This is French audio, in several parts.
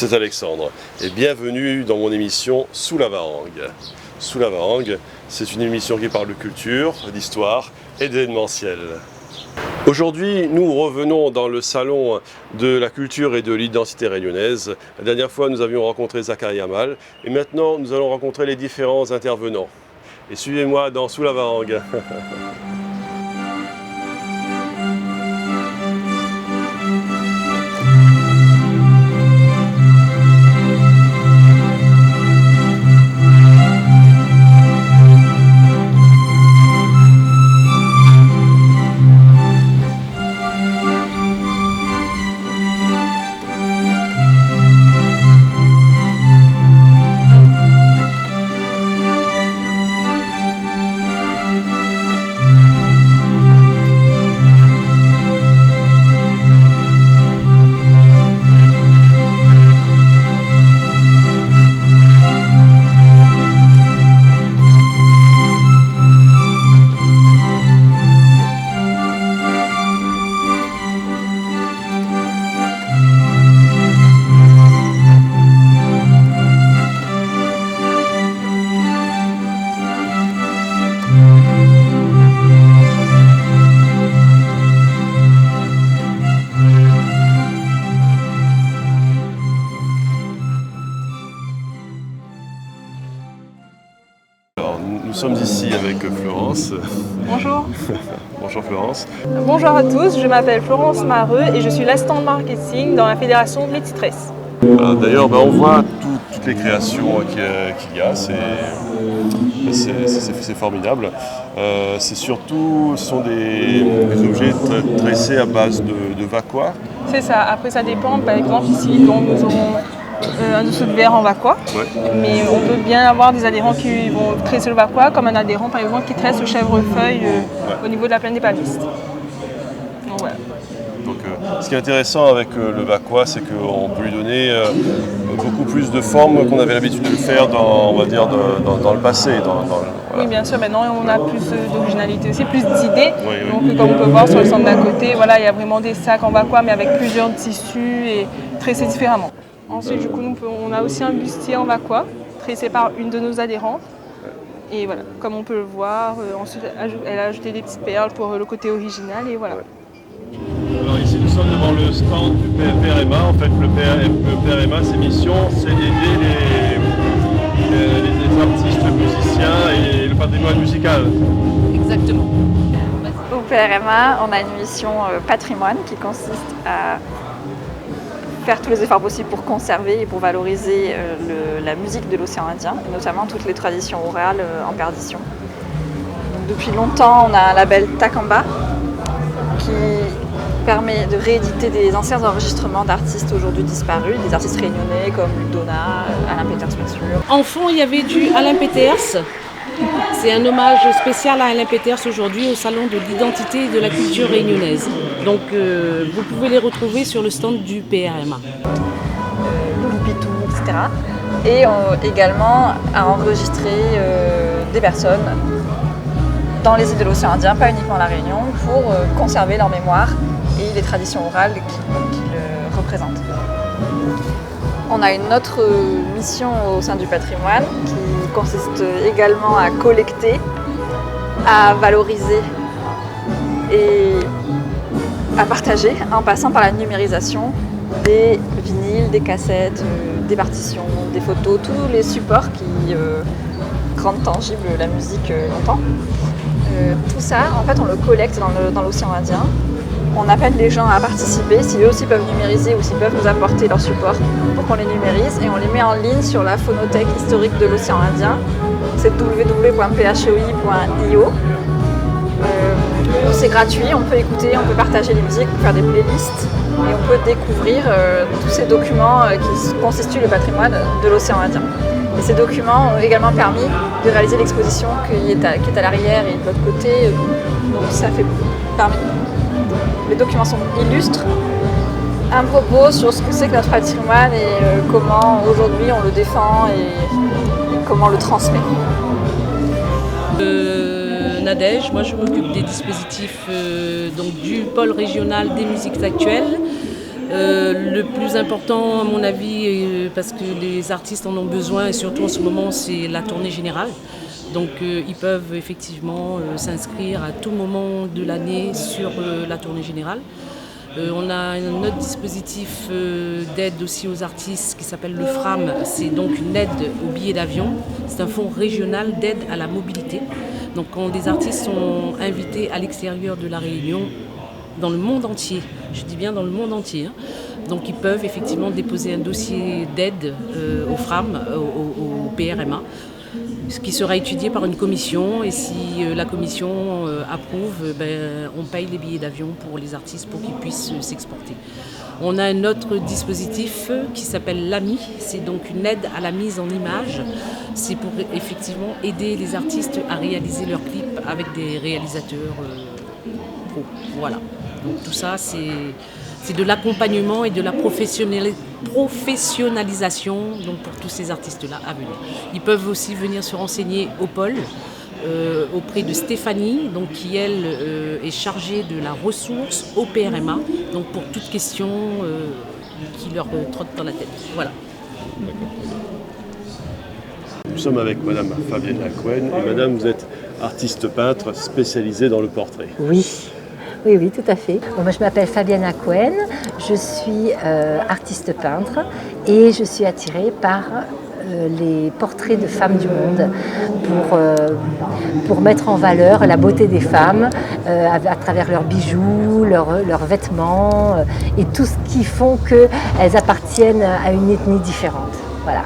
c'est Alexandre et bienvenue dans mon émission Sous la Varangue. Sous la Varangue, c'est une émission qui parle de culture, d'histoire et d'événementiel. Aujourd'hui, nous revenons dans le salon de la culture et de l'identité réunionnaise. La dernière fois, nous avions rencontré Zacharia Mal et maintenant, nous allons rencontrer les différents intervenants. Et suivez-moi dans Sous la Varangue. Nous sommes ici avec Florence. Bonjour. Bonjour Florence. Bonjour à tous, je m'appelle Florence Mareux et je suis l'assistante marketing dans la fédération Métitresse. D'ailleurs, on voit toutes les créations qu'il y a, c'est formidable. C'est surtout, ce sont des objets tressés à base de vaquois. C'est ça, après ça dépend, par exemple ici donc, nous aurons un dessous de verre en vaquois, ouais. Mais on peut bien avoir des adhérents qui vont tresser le vaquois, comme un adhérent par exemple qui tresse le chèvrefeuille au niveau de la plaine des Palistes. Donc, voilà. Donc, ce qui est intéressant avec le vaquois, c'est qu'on peut lui donner beaucoup plus de forme qu'on avait l'habitude de le faire dans le passé. Voilà. Oui, bien sûr, maintenant on a plus d'originalité aussi, plus d'idées. Oui, oui. Donc comme on peut voir sur le centre d'à côté, voilà, il y a vraiment des sacs en vaquois, mais avec plusieurs tissus et tressés différemment. Ensuite, du coup, on a aussi un bustier en vaquois, tressé par une de nos adhérentes. Et voilà, comme on peut le voir, ensuite elle a ajouté des petites perles pour le côté original et voilà. Alors ici, nous sommes devant le stand du PRMA. En fait, le PRMA, ses missions, c'est d'aider les artistes, musiciens et le patrimoine musical. Exactement. Au PRMA, on a une mission patrimoine qui consiste à faire tous les efforts possibles pour conserver et pour valoriser la musique de l'océan Indien, et notamment toutes les traditions orales en perdition. Donc, depuis longtemps, on a un label Takamba qui permet de rééditer des anciens enregistrements d'artistes aujourd'hui disparus, des artistes réunionnais comme Luc Donat, Alain Peters bien sûr. En fond, il y avait du Alain Peters. C'est un hommage spécial à Alain Peters aujourd'hui au Salon de l'identité et de la culture réunionnaise. Donc vous pouvez les retrouver sur le stand du PRMA. Loupitou, etc. Et également à enregistrer des personnes dans les îles de l'océan Indien, pas uniquement la Réunion, pour conserver leur mémoire et les traditions orales qu'ils représentent. On a une autre mission au sein du patrimoine qui consiste également à collecter, à valoriser et à partager en passant par la numérisation des vinyles, des cassettes, des partitions, des photos, tous les supports qui rendent tangible la musique longtemps. Tout ça, en fait, on le collecte dans l'océan Indien. On appelle les gens à participer, si eux aussi peuvent numériser ou s'ils peuvent nous apporter leurs supports pour qu'on les numérise et on les met en ligne sur la phonothèque historique de l'océan Indien. C'est www.phoi.io. C'est gratuit, on peut écouter, on peut partager les musiques, on peut faire des playlists et on peut découvrir tous ces documents qui constituent le patrimoine de l'océan Indien. Et ces documents ont également permis de réaliser l'exposition qui est à l'arrière et de l'autre côté, donc ça fait permis. Les documents illustrent un propos sur ce que c'est que notre patrimoine et comment aujourd'hui on le défend et comment on le transmet. Nadège, moi je m'occupe des dispositifs donc du pôle régional des musiques actuelles. Le plus important, à mon avis, parce que les artistes en ont besoin, et surtout en ce moment, c'est la tournée générale. Donc ils peuvent effectivement s'inscrire à tout moment de l'année sur la tournée générale. On a un autre dispositif d'aide aussi aux artistes qui s'appelle le FRAM. C'est donc une aide aux billets d'avion. C'est un fonds régional d'aide à la mobilité. Donc quand des artistes sont invités à l'extérieur de la Réunion, dans le monde entier, je dis bien dans le monde entier, hein, donc ils peuvent effectivement déposer un dossier d'aide au FRAM, au PRMA, ce qui sera étudié par une commission, et si la commission approuve, on paye les billets d'avion pour les artistes pour qu'ils puissent s'exporter. On a un autre dispositif qui s'appelle l'AMI, c'est donc une aide à la mise en image. C'est pour effectivement aider les artistes à réaliser leurs clips avec des réalisateurs pro. Voilà. Donc tout ça, c'est de l'accompagnement et de la professionnalisation donc pour tous ces artistes-là à venir. Ils peuvent aussi venir se renseigner au pôle auprès de Stéphanie, donc, qui elle est chargée de la ressource au PRMA, donc pour toute question qui leur trotte dans la tête. Voilà. Nous sommes avec Madame Fabienne Acwen, et Madame, vous êtes artiste peintre spécialisée dans le portrait. Oui. Oui, tout à fait. Bon, moi, je m'appelle Fabienne Acwen, je suis artiste peintre et je suis attirée par les portraits de femmes du monde pour mettre en valeur la beauté des femmes à travers leurs bijoux, leurs vêtements et tout ce qui font qu'elles appartiennent à une ethnie différente. Voilà.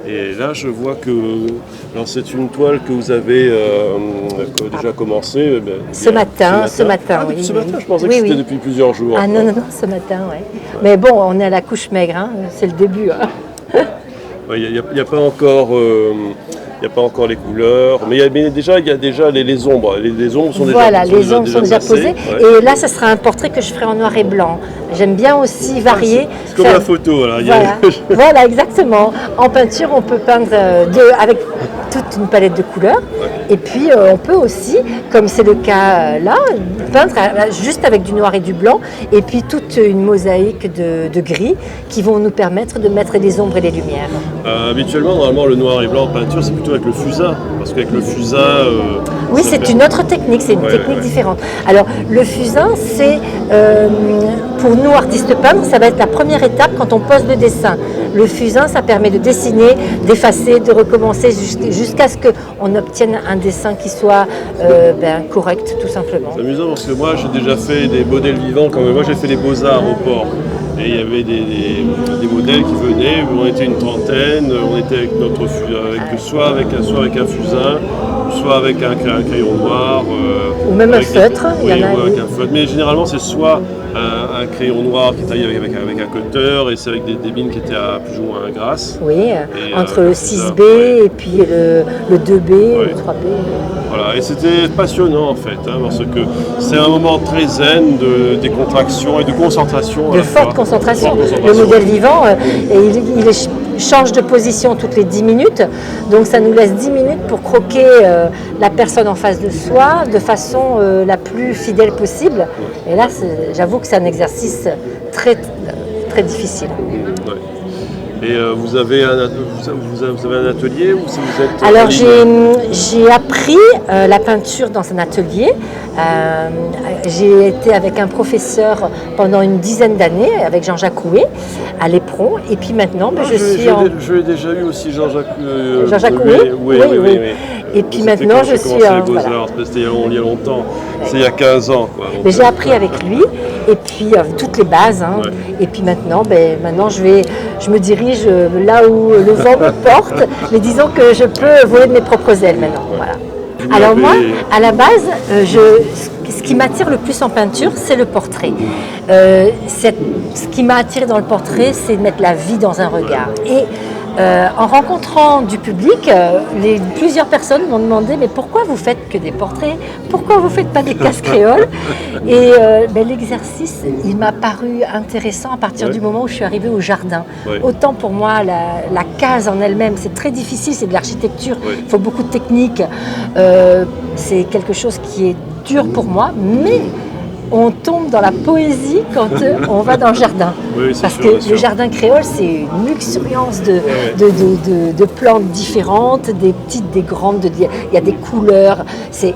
Et là, je vois que c'est une toile que vous avez déjà commencé. Ce matin, oui. Ce matin, je pensais que c'était depuis plusieurs jours. Ah non, ce matin, oui. Ouais. Mais bon, on est à la couche maigre, hein, c'est le début. Il n'y a pas encore... Il n'y a pas encore les couleurs, mais il y a déjà les ombres. Les ombres sont les ombres sont déjà posées. Ouais. Et là, ce sera un portrait que je ferai en noir et blanc. J'aime bien aussi varier. C'est comme la photo. Voilà. Voilà, exactement. En peinture, on peut peindre avec toute une palette de couleurs. Ouais. Et puis, on peut aussi, comme c'est le cas là, peindre juste avec du noir et du blanc. Et puis, toute une mosaïque de gris qui vont nous permettre de mettre les ombres et les lumières. Habituellement, normalement, le noir et blanc en peinture, c'est plutôt avec le fusain, parce qu'avec le fusain... oui, c'est une autre technique, c'est une technique différente. Alors, le fusain, c'est, pour nous, artistes peintres, ça va être la première étape quand on pose le dessin. Le fusain, ça permet de dessiner, d'effacer, de recommencer jusqu'à ce qu'on obtienne un dessin qui soit correct, tout simplement. C'est amusant, parce que moi, j'ai déjà fait des modèles vivants, moi j'ai fait les beaux-arts au port. Et il y avait des modèles qui venaient, on était une trentaine, on était avec soit avec un fusain, soit avec un crayon noir. Ou même un feutre. Avec un feutre. Mais généralement, c'est soit un crayon noir qui est taillé avec un cutter, et c'est avec des mines qui étaient à plus ou moins grasses. Oui, entre le 6B et puis le 2B, le 3B. Voilà, et c'était passionnant en fait, parce que c'est un moment très zen de décontraction et de concentration. De forte concentration. Le modèle vivant, il change de position toutes les 10 minutes, donc ça nous laisse 10 minutes pour croquer la personne en face de soi de façon la plus fidèle possible. Et là, j'avoue que c'est un exercice très, très difficile. Ouais. Et vous avez un atelier ou si vous êtes... Alors j'ai appris la peinture dans un atelier. J'ai été avec un professeur pendant une dizaine d'années, avec Jean-Jacques Houet, à l'Éperon. Et puis maintenant, je l'ai déjà eu aussi, Jean-Jacques Houet. Oui. Et puis maintenant, je suis... C'était il y a longtemps, c'est il y a 15 ans. Mais j'ai appris avec lui, et puis toutes les bases. Hein. Ouais. Et puis maintenant, je me dirige là où le vent me porte, mais disons que je peux voler de mes propres ailes maintenant. Ouais. Voilà. Alors moi, à la base, ce qui m'attire le plus en peinture, c'est le portrait. Ce qui m'a attiré dans le portrait, c'est de mettre la vie dans un regard. Et en rencontrant du public, plusieurs personnes m'ont demandé « mais pourquoi vous faites que des portraits? Pourquoi vous ne faites pas des cases créoles ?» Et l'exercice, il m'a paru intéressant à partir du moment où je suis arrivée au jardin. Ouais. Autant pour moi, la case en elle-même, c'est très difficile, c'est de l'architecture, il faut beaucoup de technique. C'est quelque chose qui est dur pour moi, mais on tombe dans la poésie quand on va dans le jardin. Oui, c'est Parce sûr, que bien sûr. le jardin créole, c'est une luxuriance de plantes différentes, des petites, des grandes, il y a des couleurs. C'est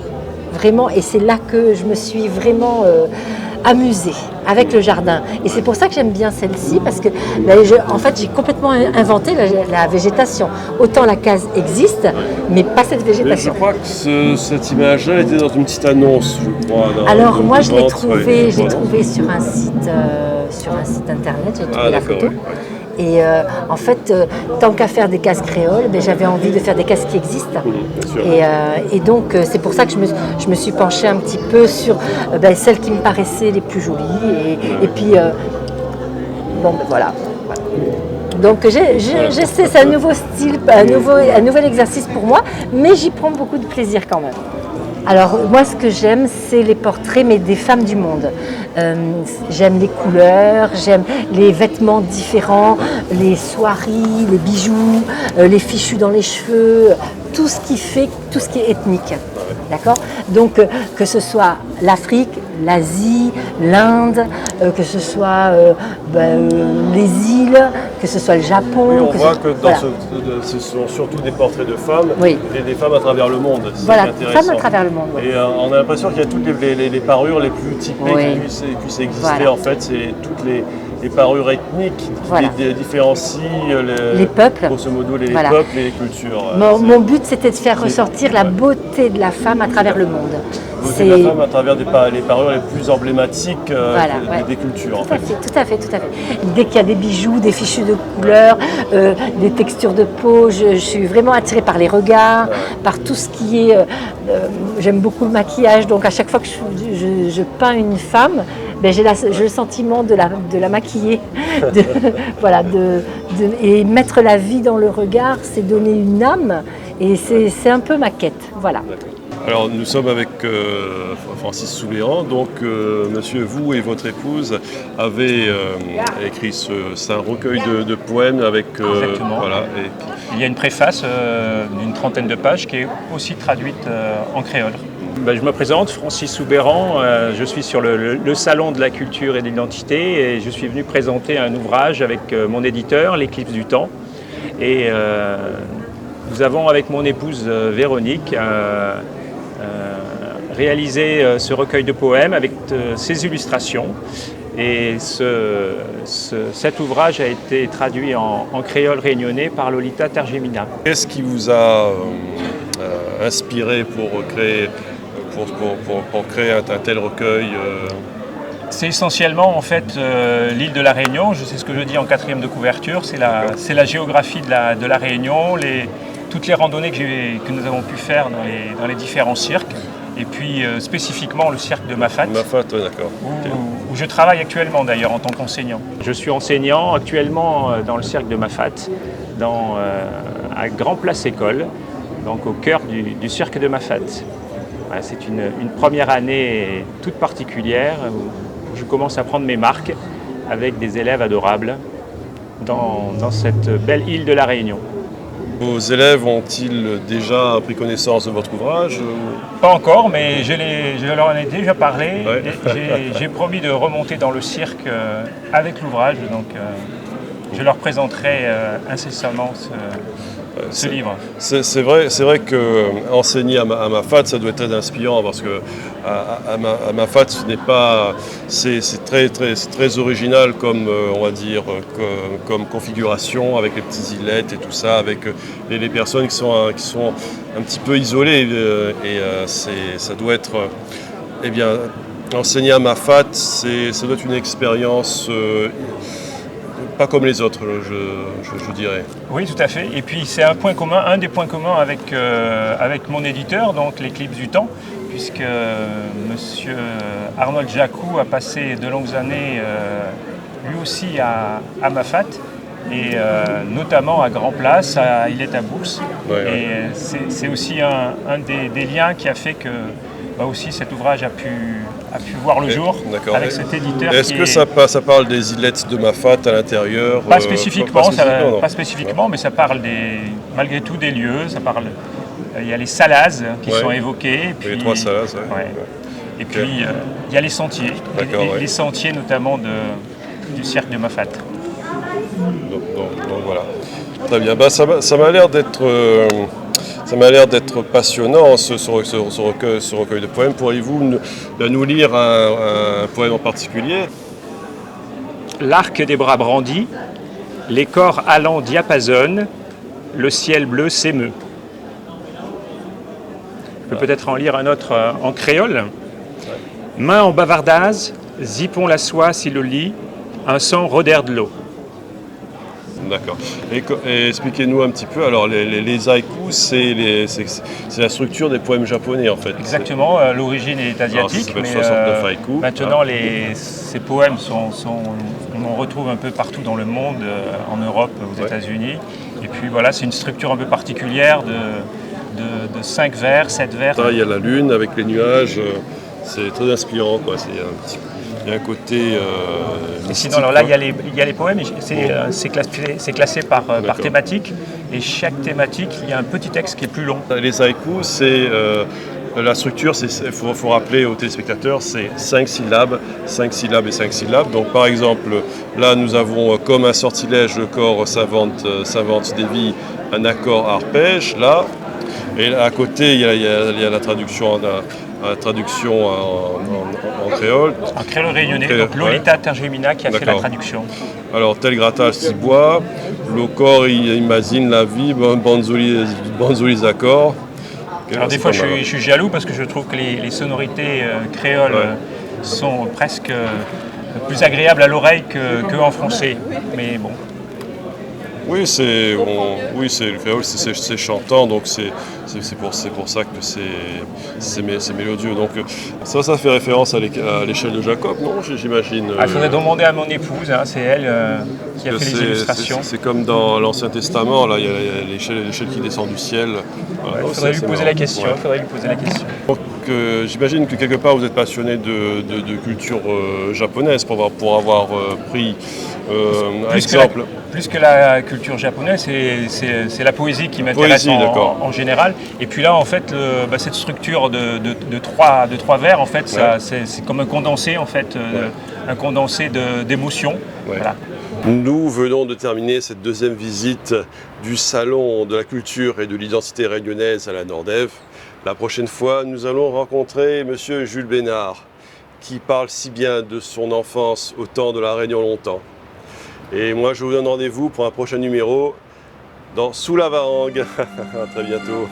vraiment, et c'est là que je me suis vraiment amusée avec le jardin. Et c'est pour ça que j'aime bien celle-ci, parce que en fait, j'ai complètement inventé la végétation. Autant la case existe, mais pas cette Mais je végétation. crois que cette image-là était dans une petite annonce, je crois. Alors moi, je l'ai vente, trouvé, ouais, j'ai voilà. trouvé sur un site internet, j'ai trouvé Ah, la d'accord, photo. ouais. Et en fait, tant qu'à faire des cases créoles, j'avais envie de faire des cases qui existent. Bien sûr. Et donc, c'est pour ça que je me suis penchée un petit peu sur celles qui me paraissaient les plus jolies. Et puis, bon, voilà. Donc, j'essaie, c'est un nouveau style, un nouvel exercice pour moi, mais j'y prends beaucoup de plaisir quand même. Alors moi ce que j'aime c'est les portraits mais des femmes du monde. J'aime les couleurs, j'aime les vêtements différents, les soieries, les bijoux, les fichus dans les cheveux, tout ce qui est ethnique. D'accord ? Donc que ce soit l'Afrique, l'Asie, l'Inde, que ce soit les îles, que ce soit le Japon. Oui, on voit que voilà. ce sont surtout des portraits de femmes, Oui. et des femmes à travers le monde. C'est Voilà, ça qui est intéressant. femmes à travers le monde. Oui. Et on a l'impression qu'il y a toutes les parures les plus typées Oui. qui puissent exister. Voilà. En fait, c'est toutes les parures ethniques qui Voilà. différencient Les peuples. grosso modo, les Voilà. peuples et les cultures. Mon but, c'était de faire ressortir la beauté de la femme à travers le monde. Beauté de la femme à travers les parures les plus emblématiques Voilà, ouais. des cultures. En Tout à fait. fait, tout à fait, tout à fait. Dès qu'il y a des bijoux, des fichus de couleurs, des textures de peau, je suis vraiment attirée par les regards, par tout ce qui est... j'aime beaucoup le maquillage, donc à chaque fois que je peins une femme, j'ai le sentiment de la maquiller. Voilà, et mettre la vie dans le regard, c'est donner une âme, et c'est un peu ma quête. Voilà. Alors nous sommes avec Francis Souléan, donc monsieur, vous et votre épouse avez écrit c'est un recueil de poèmes avec... Exactement. voilà, Il y a une préface d'une trentaine de pages qui est aussi traduite en créole. Je me présente, Francis Souléan, je suis sur le salon de la culture et de l'identité et je suis venu présenter un ouvrage avec mon éditeur, l'Éclipse du temps. Et nous avons avec mon épouse Véronique réalisé ce recueil de poèmes avec ses illustrations. Et cet ouvrage a été traduit en créole réunionnais par Lolita Tergemina. Qu'est-ce qui vous a inspiré pour créer un tel recueil C'est essentiellement en fait l'île de la Réunion. Je sais ce que je dis en quatrième de couverture. C'est la géographie de la Réunion, toutes les randonnées que nous avons pu faire dans les différents cirques. Et puis spécifiquement le cirque de Mafat. Mafat, d'accord. Où je travaille actuellement d'ailleurs en tant qu'enseignant. Je suis enseignant actuellement dans le cirque de Mafat, à Grand Place École, donc au cœur du cirque de Mafat. Voilà, c'est une première année toute particulière où je commence à prendre mes marques avec des élèves adorables dans cette belle île de la Réunion. Vos élèves ont-ils déjà pris connaissance de votre ouvrage Pas encore, mais je leur en ai déjà parlé. Ouais. J'ai promis de remonter dans le cirque avec l'ouvrage, donc je leur présenterai incessamment ce livre. C'est vrai que enseigner à Mafat, ça doit être très inspirant parce que à Mafat, c'est très original comme on va dire comme configuration avec les petites îlettes et tout ça, avec les personnes qui sont un petit peu isolées ça doit être enseigner à Mafat, ça doit être une expérience pas comme les autres, je dirais. Oui, tout à fait. Et puis c'est un des points communs avec mon éditeur, donc l'Éclipse du temps, puisque monsieur Arnold Jacou a passé de longues années lui aussi à Mafat, et notamment à Grand Place, à Illet-à-Bourse. Ouais. Et c'est aussi un des liens qui a fait que aussi cet ouvrage a pu voir le jour avec cet éditeur. Est-ce que ça parle des îlettes de Mafat à l'intérieur? Pas spécifiquement, pas spécifiquement, mais ça parle malgré tout des lieux. Il y a les salazes qui sont évoquées. Et puis, les 3 salazes. Ouais. Et puis il y a les sentiers, les sentiers notamment du cirque de Mafate. Donc voilà. Très bien. Bah, ça m'a l'air d'être passionnant ce recueil de poèmes. Pourriez-vous nous lire un poème en particulier? L'arc des bras brandis, les corps allants diapasonnent, le ciel bleu s'émeut. Je peux peut-être en lire un autre en créole. Main en bavardase, zippons la soie si le lit, un sang rodère de l'eau. D'accord. Et expliquez-nous un petit peu, alors les haïkus, c'est la structure des poèmes japonais en fait. Exactement, l'origine est asiatique, mais 69 haïkus. maintenant ces poèmes on en retrouve un peu partout dans le monde, en Europe, aux États-Unis. Et puis voilà, c'est une structure un peu particulière de 5 vers, 7 vers. Il y a la lune avec les nuages, c'est très inspirant, quoi. Il y a un côté. Et sinon, alors là, il y a les poèmes, c'est classé par thématique, et chaque thématique, il y a un petit texte qui est plus long. Les haïkus, c'est la structure, il faut rappeler aux téléspectateurs, c'est 5 syllabes, 5 syllabes et 5 syllabes. Donc par exemple, là nous avons comme un sortilège le corps savante dévie, un accord arpège, là. Et à côté, il y a la traduction en créole. En créole réunionnais, donc Lolita Tergemina qui a fait la traduction. Alors, tel gratal si bois, le corps il imagine la vie, bonzoli accords. Alors des fois je suis jaloux parce que je trouve que les sonorités créoles sont presque plus agréables à l'oreille qu'en français. Mais bon. Oui, le créole, c'est chantant, donc c'est pour ça que c'est mélodieux. Donc ça fait référence à l'échelle de Jacob, non, j'imagine. Il faudrait demander à mon épouse, hein, c'est elle qui a fait les illustrations. C'est comme dans l'Ancien Testament, là, il y a l'échelle qui descend du ciel. Il faudrait lui poser la question. Donc j'imagine que quelque part vous êtes passionné de culture japonaise pour avoir pris un exemple. Plus que la culture japonaise, c'est la poésie qui m'intéresse en général. Et puis là, en fait, cette structure de trois vers, en fait, c'est comme un condensé, en fait, un condensé d'émotions. Ouais. Voilà. Nous venons de terminer cette deuxième visite du Salon de la culture et de l'identité réunionnaise à la Nordève. La prochaine fois, nous allons rencontrer Monsieur Jules Bénard, qui parle si bien de son enfance au temps de la Réunion longtemps. Et moi, je vous donne rendez-vous pour un prochain numéro dans Sous la Varangue. À très bientôt.